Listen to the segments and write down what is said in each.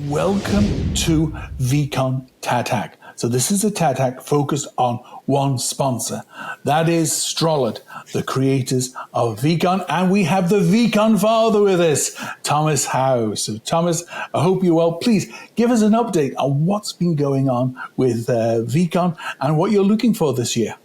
Welcome to vCon TADHack. So this is a TADHack focused on one sponsor. That is Strollard, the creators of vCon. And we have the vCon father with us, Thomas Howe. So Thomas, I hope you're well. Please give us an update on what's been going on with vCon and what you're looking for this year.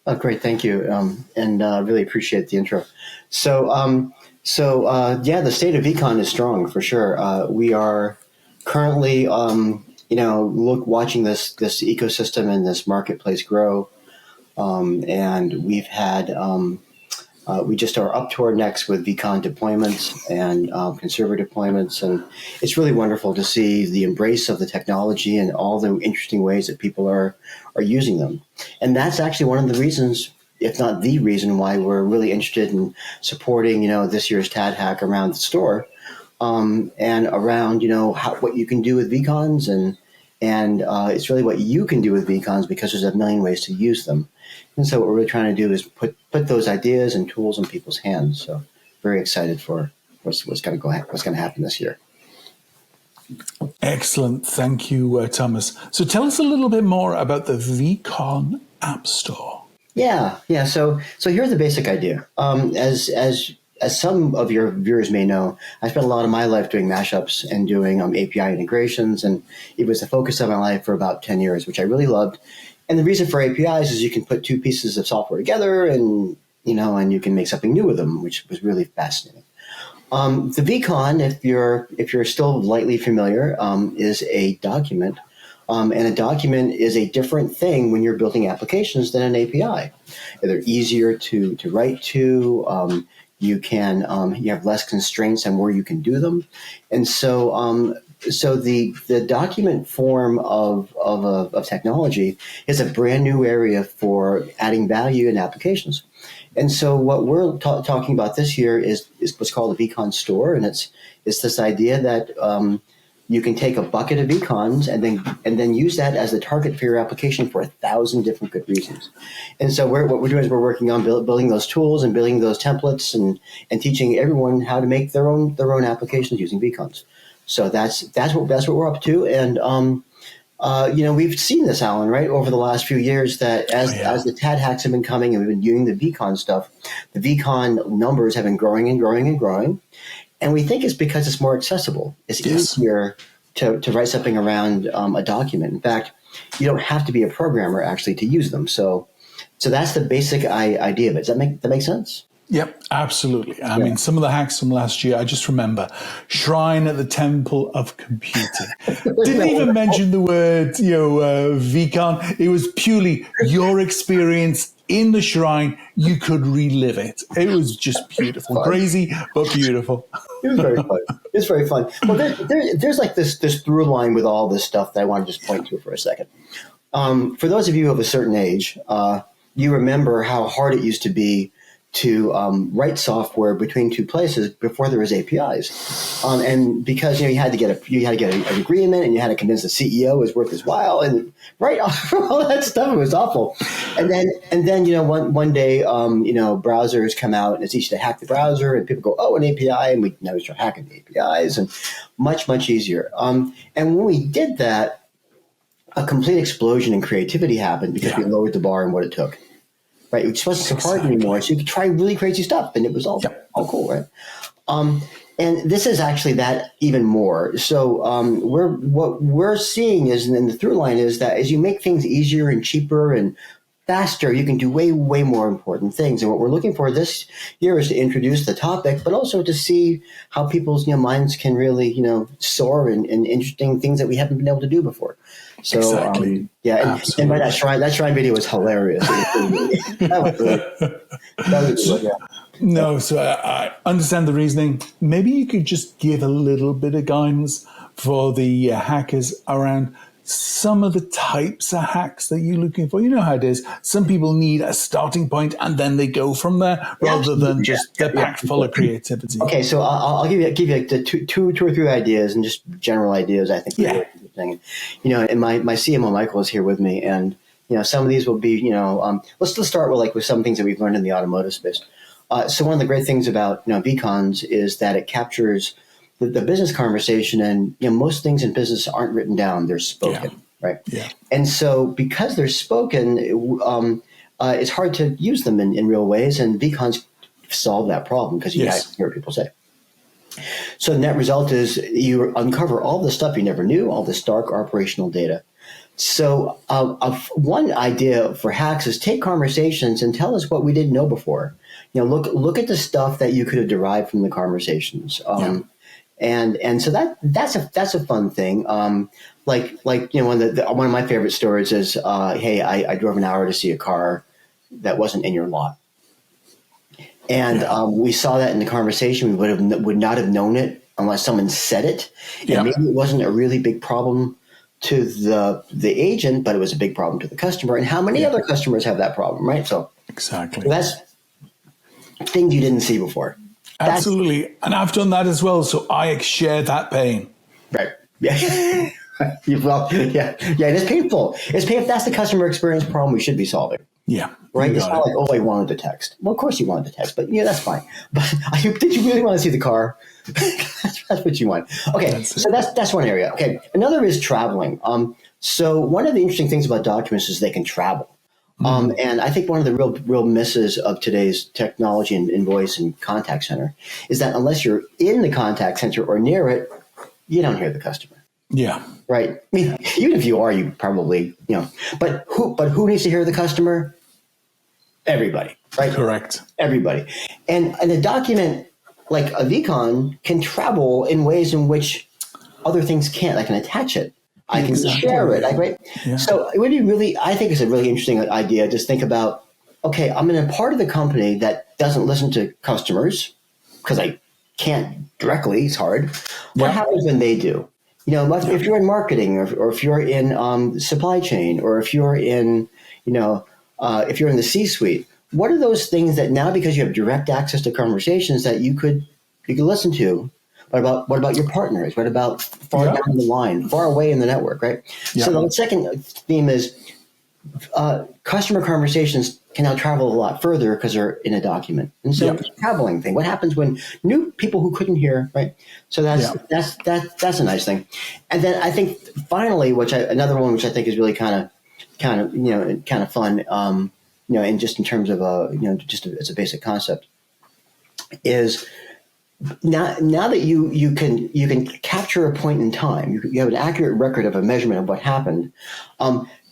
Oh, great. Thank you. And really appreciate the intro. So the state of vCon is strong for sure. We are currently, watching this ecosystem and this marketplace grow. And we've had, we just are up to our necks with vCon deployments and conserver deployments. And it's really wonderful to see the embrace of the technology and all the interesting ways that people are using them. And that's actually one of the reasons, if not the reason, why we're really interested in supporting, this year's TADHack around the store. And around, what you can do with vCons and it's really what you can do with vCons because there's a million ways to use them. And so what we're really trying to do is put those ideas and tools in people's hands. So very excited for what's going to happen this year. Excellent. Thank you, Thomas. So tell us a little bit more about the vCon App Store. Yeah. So here's the basic idea. As some of your viewers may know, I spent a lot of my life doing mashups and doing API integrations, and it was the focus of my life for about 10 years, which I really loved. And the reason for APIs is you can put two pieces of software together and you can make something new with them, which was really fascinating. The vCon, if you're still lightly familiar, is a document. And a document is a different thing when you're building applications than an API. They're easier to write to. You have less constraints on where you can do them. And so the document form of technology is a brand new area for adding value in applications. And so what we're talking about this year is what's called the vCon store. And it's this idea that you can take a bucket of vCons and then use that as the target for your application for 1,000 different good reasons. And so what we're doing is we're working on building those tools and building those templates and teaching everyone how to make their own applications using vCons. So that's what we're up to. And we've seen this, Alan, right, over the last few years that as the TADHacks have been coming and we've been doing the vCon stuff, the vCon numbers have been growing and growing and growing. And we think it's because it's more accessible. It's easier to write something around a document. In fact, you don't have to be a programmer actually to use them. So that's the basic idea of it. Does that make sense? Yep, absolutely. I mean, some of the hacks from last year, I just remember Shrine at the Temple of Computing. Didn't even mention the word, vCon. It was purely your experience in the shrine. You could relive it. It was just beautiful, crazy, but beautiful. It was very fun. It's very fun. Well, there's like this through line with all this stuff that I want to just point to for a second. For those of you of a certain age, you remember how hard it used to be to write software between two places before there was APIs, and because you had to get an agreement and you had to convince the CEO it was worth his while and all that stuff. It was awful. And then one day browsers come out and it's easy to hack the browser and people go, oh, an API, and we start hacking the APIs and much easier. And when we did that, a complete explosion in creativity happened because we lowered the bar and what it took. Right, it just wasn't so hard anymore. So you could try really crazy stuff, and it was all cool, right? And this is actually that even more. So what we're seeing is, and the through line is that as you make things easier and cheaper and faster, you can do way more important things. And what we're looking for this year is to introduce the topic, but also to see how people's minds can really soar in interesting things that we haven't been able to do before. So exactly. And by that shrine video was hilarious. That was really No, so I understand the reasoning. Maybe you could just give a little bit of guidance for the hackers around some of the types of hacks that you're looking for. You know how it is. Some people need a starting point and then they go from there rather than just they're packed full of creativity. Okay, so I'll give you the two or three ideas and just general ideas I think. Yeah. And my CMO Michael is here with me, and some of these will be let's start with some things that we've learned in the automotive space. So one of the great things about vCons is that it captures the business conversation, and most things in business aren't written down; they're spoken, right? Yeah. And so, because they're spoken, it's hard to use them in real ways. And vCons solve that problem because you hear what people say. So the net result is you uncover all the stuff you never knew, all this dark operational data. So one idea for hacks is take conversations and tell us what we didn't know before. Look at the stuff that you could have derived from the conversations. And so that's a fun thing. One of my favorite stories is, hey, I drove an hour to see a car that wasn't in your lot. And we saw that in the conversation. We would not have known it unless someone said it. And maybe it wasn't a really big problem to the agent, but it was a big problem to the customer. And how many other customers have that problem, right? So exactly, that's things you didn't see before. Absolutely, and I've done that as well. So I share that pain. Right. Yeah. Well, yeah. It is painful. It's painful. That's the customer experience problem we should be solving. Yeah. Right. It's not like, I wanted to text. Well, of course you wanted to text, but that's fine. But did you really want to see the car? that's what you want. Okay. That's one area. Okay. Another is traveling. So one of the interesting things about documents is they can travel. And I think one of the real misses of today's technology and voice and contact center is that unless you're in the contact center or near it, you don't hear the customer. Yeah. Right. I mean, even if you are, you probably, but who needs to hear the customer? Everybody. Right. Correct. Everybody. And a document like a vCon can travel in ways in which other things can't. I can attach it. I can share it. Right. Yeah. So it would be I think it's a really interesting idea. Just think about, okay, I'm in a part of the company that doesn't listen to customers because I can't directly. It's hard. What happens when they do? If you're in marketing or if you're in supply chain or if you're in, if you're in the C-suite, what are those things that now, because you have direct access to conversations that you could listen to? What about your partners? What about far down the line, far away in the network, right? Yeah. So the second theme is customer conversations can now travel a lot further because they're in a document. And so the traveling thing, what happens when new people who couldn't hear, right? So that's a nice thing. And then I think finally, another one which I think is really kind of fun, and just in terms of just as a basic concept, is now that you can capture a point in time, you have an accurate record of a measurement of what happened.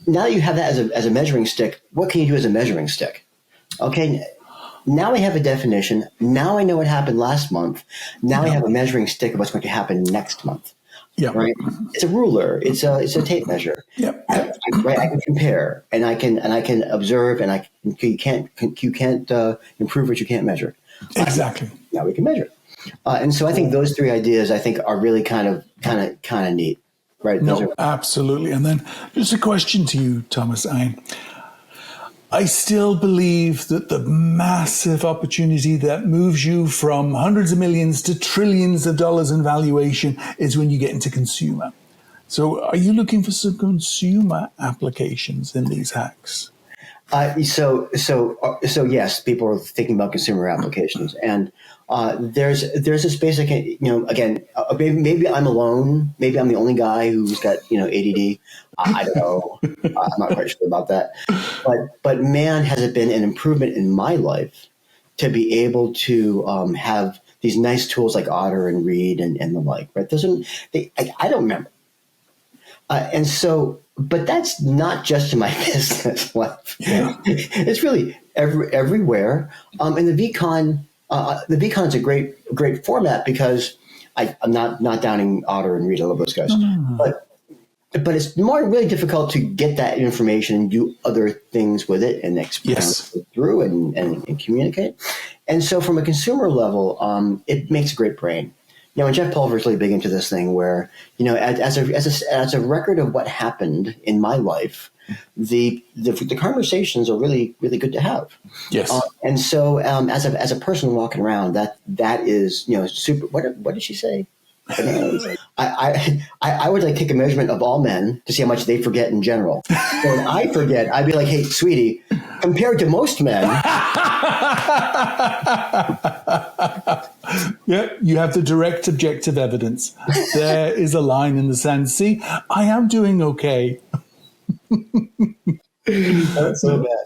Now that you have that as a measuring stick, what can you do as a measuring stick? Okay, now I have a definition. Now I know what happened last month. Now I have a measuring stick of what's going to happen next month. Yeah. Right. It's a ruler. It's a tape measure. Yep. I can compare and I can observe and you can't improve what you can't measure. Exactly. Now we can measure. And so I think those three ideas are really kind of neat. Right. No, absolutely. And then just a question to you, Thomas. I still believe that the massive opportunity that moves you from hundreds of millions to trillions of dollars in valuation is when you get into consumer. So are you looking for some consumer applications in these hacks? So yes, people are thinking about consumer applications, and there's this basic, again, maybe I'm alone, maybe I'm the only guy who's got ADD. I don't know, I'm not quite sure about that, but man, has it been an improvement in my life to be able to have these nice tools like Otter and Read and the like. Right? I don't remember, and so. But that's not just in my business life. Yeah. It's really everywhere. And the vCon is a great format because I'm not downing Otter and Read. I love those guys. But it's really difficult to get that information and do other things with it and express it through and communicate. And so from a consumer level, it makes a great brain. And Jeff Pulver is really big into this thing where, as a record of what happened in my life, the conversations are really, really good to have. Yes. And so as a person walking around, that is, super. What did she say? I would take a measurement of all men to see how much they forget in general. So when I forget, I'd be like, hey, sweetie, compared to most men. Yeah, you have the direct objective evidence. There is a line in the sand. See, I am doing okay. That's so bad.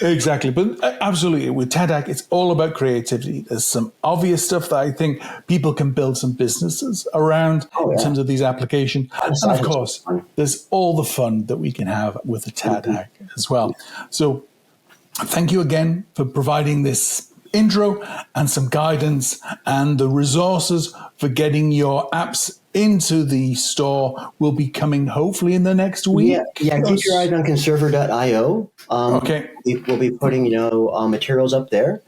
Exactly. But absolutely, with TADHack, it's all about creativity. There's some obvious stuff that I think people can build some businesses around Oh in yeah. terms of these applications. And Side of hustle. course, there's all the fun that we can have with the TADHack as well. So thank you again for providing this intro and some guidance, and the resources for getting your apps into the store will be coming hopefully in the next week. Yeah. Keep your eyes on conserver.io. Okay, We'll be putting materials up there,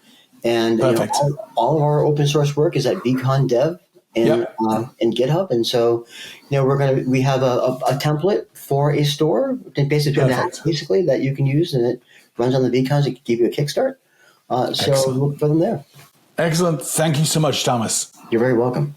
and perfect. all of our open source work is at vCon Dev and Yep, in GitHub. And so we have a template for a store, basically perfect. that you can use, and it runs on the vCons to give you a kickstart. So Excellent. look for them there. Excellent. Thank you so much, Thomas. You're very welcome.